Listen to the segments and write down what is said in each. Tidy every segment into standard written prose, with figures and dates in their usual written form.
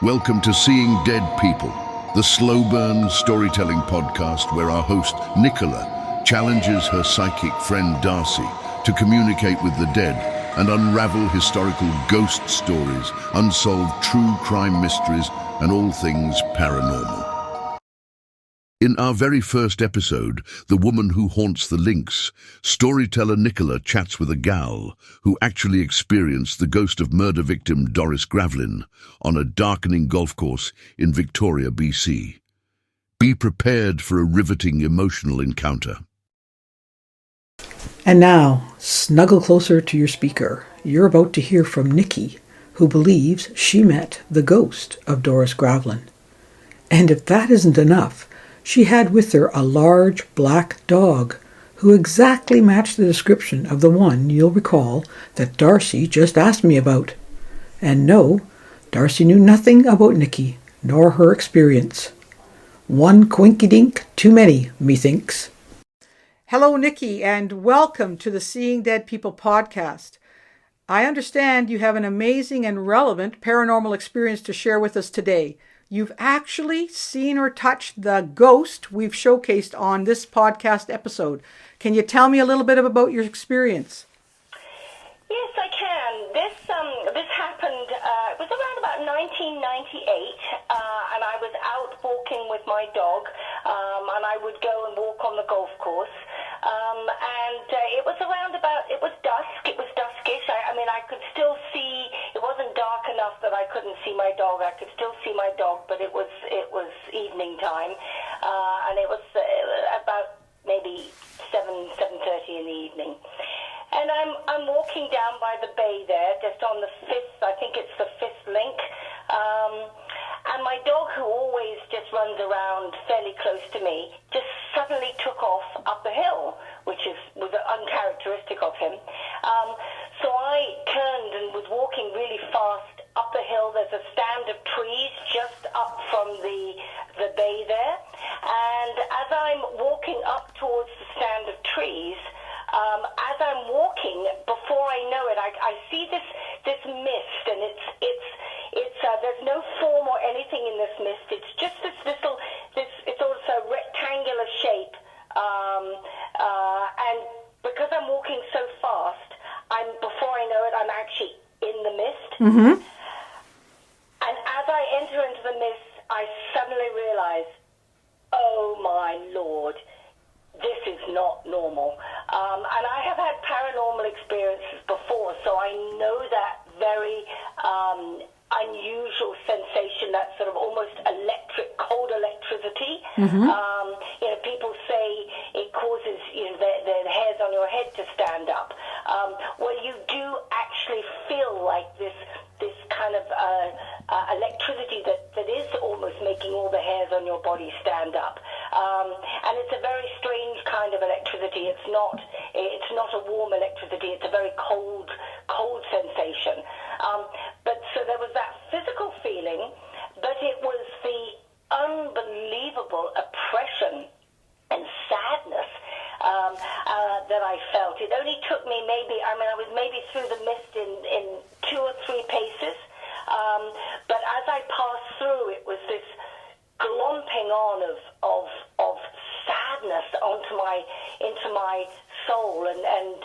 Welcome to Seeing Dead People, the slow burn storytelling podcast where our host, Nicola, challenges her psychic friend Darcy to communicate with the dead and unravel historical ghost stories, unsolved true crime mysteries, and all things paranormal. In our very first episode, The Woman Who Haunts the Links, storyteller Nicola chats with a gal who actually experienced the ghost of murder victim Doris Gravlin on a darkening golf course in Victoria, BC. Be prepared for a riveting emotional encounter. And now, snuggle closer to your speaker. You're about to hear from Nikki, who believes she met the ghost of Doris Gravlin. And if that isn't enough, she had with her a large black dog who exactly matched the description of the one you'll recall that Darcy just asked me about. And no, Darcy knew nothing about Nikki, nor her experience. One quinky-dink too many, methinks. Hello, Nikki, and welcome to the Seeing Dead People podcast. I understand you have an amazing and relevant paranormal experience to share with us today. You've actually seen or touched the ghost we've showcased on this podcast episode. Can you tell me a little bit about your experience? Yes, I can. This happened, it was around about 1998, and I was out walking with my dog, and I would go and walk on the golf course, and it was it was dusk, it was duskish. I mean, I could still see, it wasn't dark enough that I couldn't see my dog. I could still see my dog, but it was evening time, and it was about maybe 7:30 in the evening. And I'm walking down by the bay there, just on the fifth, I think it's the fifth link, and my dog, who always just runs around fairly close to me, just suddenly took off up the hill, which was uncharacteristic of him. So I turned and was walking really fast up the hill. There's a stand of trees just up from the bay there, and as I'm walking up towards the stand of trees, as I'm walking, before I know it, I see this mist, and it's there's no form or anything in this mist. It's just it's also a rectangular shape, and because I'm walking so fast, before I know it, I'm actually in the mist. Mm-hmm. And as I enter into the mist, I suddenly realize, oh my Lord, this is not normal. And I have had paranormal experiences before, so I know that very unusual sensation, that sort of almost cold electricity. Mm-hmm. People say it causes the hairs on your head to stand up. Well, you do actually feel like this kind of electricity that is almost making all the hairs on your body stand up. And it's a very strange kind of electricity. It's not a warm electricity. It's a very cold sensation. But so there was that physical feeling, but it was the unbelievable oppression and sadness that I felt. It only took me I was maybe through the mist in 2 or 3 paces, but as I passed through, it was this glomping on of sadness into my soul, and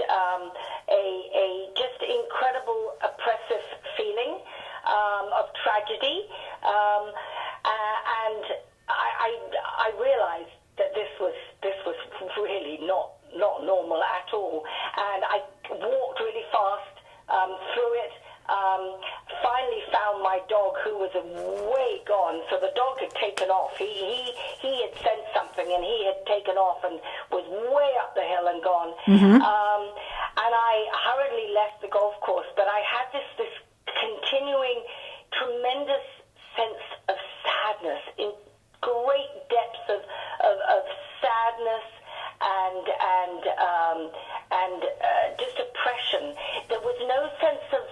a just incredible oppressive feeling of tragedy, and I realized that this was really not normal at all, and I walked really fast through it. Finally found my dog, who was way gone. So the dog had taken off. He had sensed something, and he had taken off and was way up the hill and gone. Mm-hmm. And I hurriedly left the golf course, but I had this continuing tremendous sense of sadness, in great depths of sadness and just oppression. There was no sense of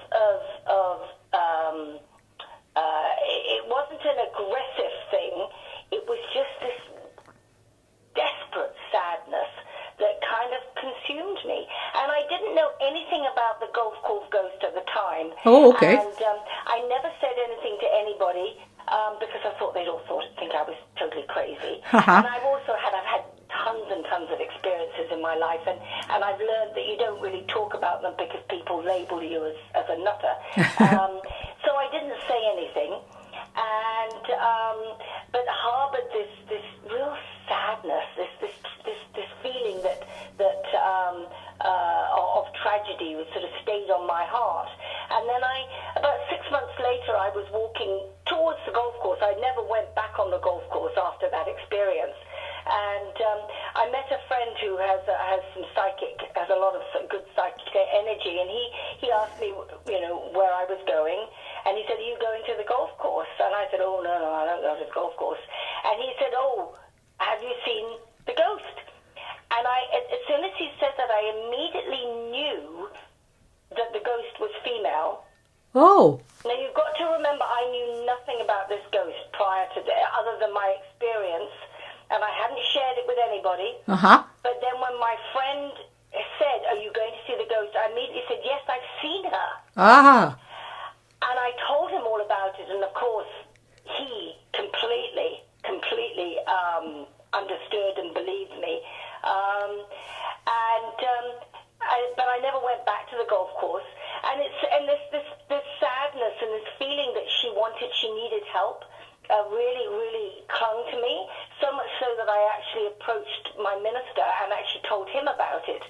it wasn't an aggressive thing. It was just this desperate sadness that kind of consumed me. And I didn't know anything about the golf course ghost at the time. Oh, okay. And I never said anything to anybody. And I've had tons and tons of experiences in my life, and I've learned that you don't really talk about them because people label you as a nutter. So I didn't say anything, and but harbored this real sadness, this feeling that of tragedy was sort of stayed on my heart. And then about 6 months later, I was walking towards the golf course. I never went back on the golf course after that experience. And I met a friend who has a lot of good psychic energy, and he asked me, where I was going, and he said, "Are you going to the golf course?" And I said, "Oh, no, I don't go to the golf course." And he said, "Oh, have you seen the ghost?" And as soon as he said that, I immediately knew that the ghost was female. Oh. Now, you've got to remember, I knew nothing about this ghost prior to that, other than my experience, and I hadn't shared it with anybody. But then when my friend said, "Are you going to see the ghost?" I immediately said, "Yes, I've seen her." And I told him all about it, and of course, he completely understood and believed me. But I never went back to the golf course, and this sadness and this feeling that she needed help really clung to me, so much so that I actually approached my minister and actually told him about it.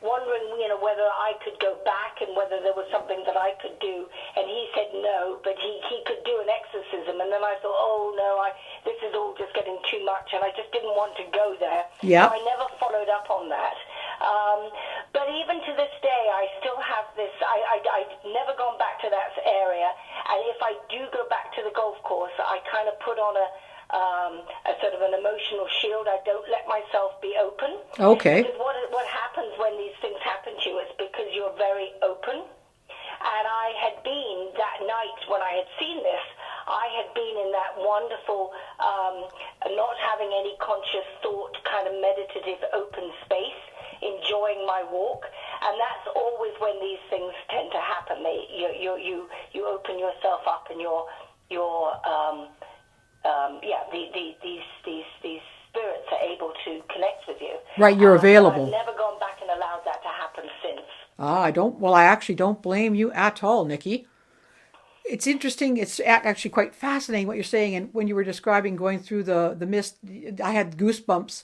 Wondering whether I could go back and whether there was something that I could do, and he said no, but he could do an exorcism. And then I thought, oh no, this is all just getting too much, and I just didn't want to go there. So I never followed up on that. But even to this day, I still have this. I've never gone back to that area, and if I do go back to the golf course, I kind of put on a sort of an emotional shield. I don't let myself be open. Okay. Because what happens when these things happen to you is because you're very open. And I had been, that night when I had seen this, I had been in that wonderful, not having any conscious thought, kind of meditative open space, enjoying my walk. And that's always when these things tend to happen. You open yourself up, and these spirits are able to connect with you. Right, you're available. I've never gone back and allowed that to happen since. I actually don't blame you at all, Nikki. It's interesting. It's actually quite fascinating what you're saying. And when you were describing going through the mist, I had goosebumps.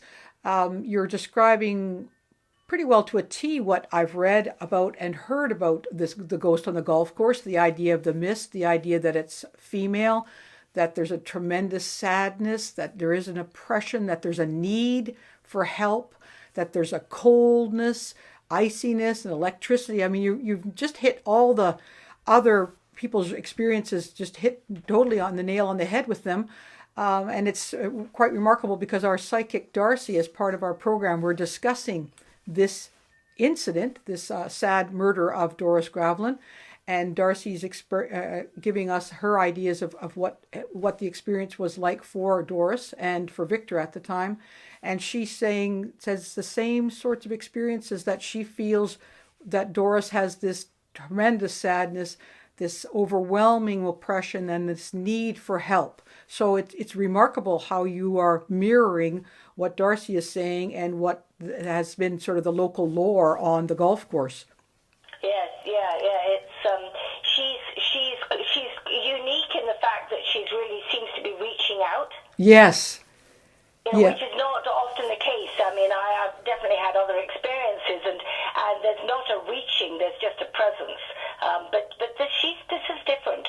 You're describing pretty well to a T what I've read about and heard about the ghost on the golf course, the idea of the mist, the idea that it's female, that there's a tremendous sadness, that there is an oppression, that there's a need for help, that there's a coldness, iciness, and electricity. I mean, you've just hit all the other people's experiences, just hit totally on the nail on the head with them. And it's quite remarkable because our psychic Darcy, as part of our program, we're discussing this incident, this sad murder of Doris Gravlin, and Darcy's giving us her ideas of what the experience was like for Doris and for Victor at the time. And she says the same sorts of experiences, that she feels that Doris has this tremendous sadness, this overwhelming oppression, and this need for help. So it's remarkable how you are mirroring what Darcy is saying and what has been sort of the local lore on the golf course. Yes, yeah. She's unique in the fact that she really seems to be reaching out. Yes. Which is not often the case. I mean, I've definitely had other experiences, and there's not a reaching, there's just a presence. But this is different.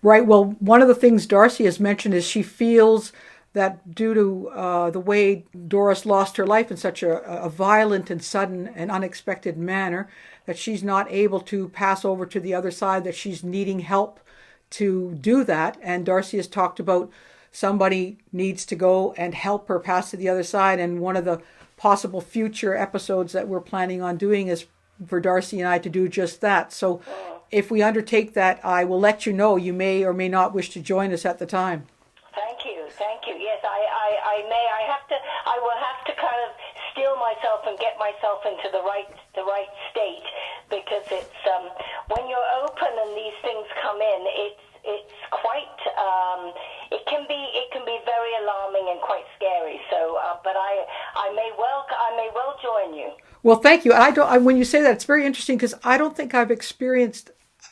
Right. Well, one of the things Darcy has mentioned is she feels that due to the way Doris lost her life in such a violent and sudden and unexpected manner, that she's not able to pass over to the other side, that she's needing help to do that. And Darcy has talked about somebody needs to go and help her pass to the other side. And one of the possible future episodes that we're planning on doing is for Darcy and I to do just that. So if we undertake that, I will let you know. You may or may not wish to join us at the time. Thank you. Yes, I may. I will have to kind of steel myself and get myself into the right state, because it's when you're open and these things come in, it's quite it can be very alarming and quite Well, thank you. When you say that, it's very interesting because I don't think I've experienced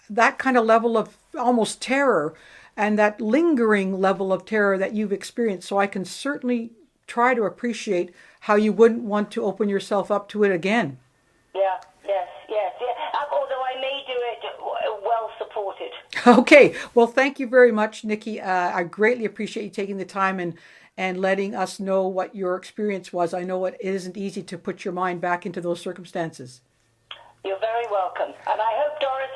that kind of level of almost terror and that lingering level of terror that you've experienced. So I can certainly try to appreciate how you wouldn't want to open yourself up to it again. Yeah, yes. Although I may do it well supported. Okay. Well, thank you very much, Nikki. I greatly appreciate you taking the time and letting us know what your experience was. I know it isn't easy to put your mind back into those circumstances. You're very welcome. And I hope Doris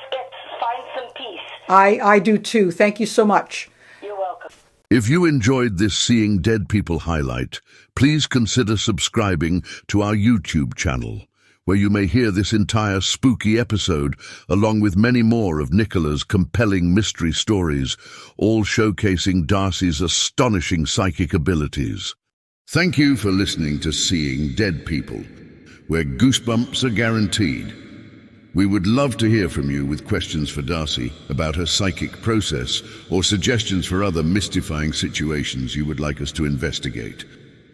finds some peace. I do too. Thank you so much. You're welcome. If you enjoyed this Seeing Dead People highlight, please consider subscribing to our YouTube channel, where you may hear this entire spooky episode, along with many more of Nicola's compelling mystery stories, all showcasing Darcy's astonishing psychic abilities. Thank you for listening to Seeing Dead People, where goosebumps are guaranteed. We would love to hear from you with questions for Darcy about her psychic process or suggestions for other mystifying situations you would like us to investigate.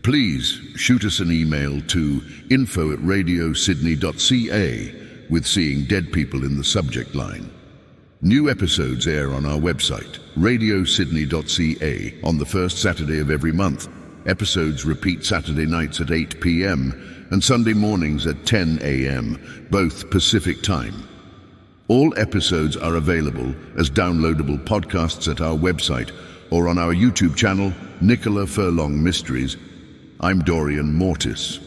Please shoot us an email to info@radiosydney.ca with Seeing Dead People in the subject line. New episodes air on our website, radiosydney.ca, on the first Saturday of every month. Episodes repeat Saturday nights at 8 p.m. and Sunday mornings at 10 a.m., both Pacific time. All episodes are available as downloadable podcasts at our website or on our YouTube channel, Nicola Furlong Mysteries. I'm Dorian Mortis,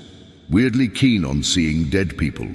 weirdly keen on seeing dead people.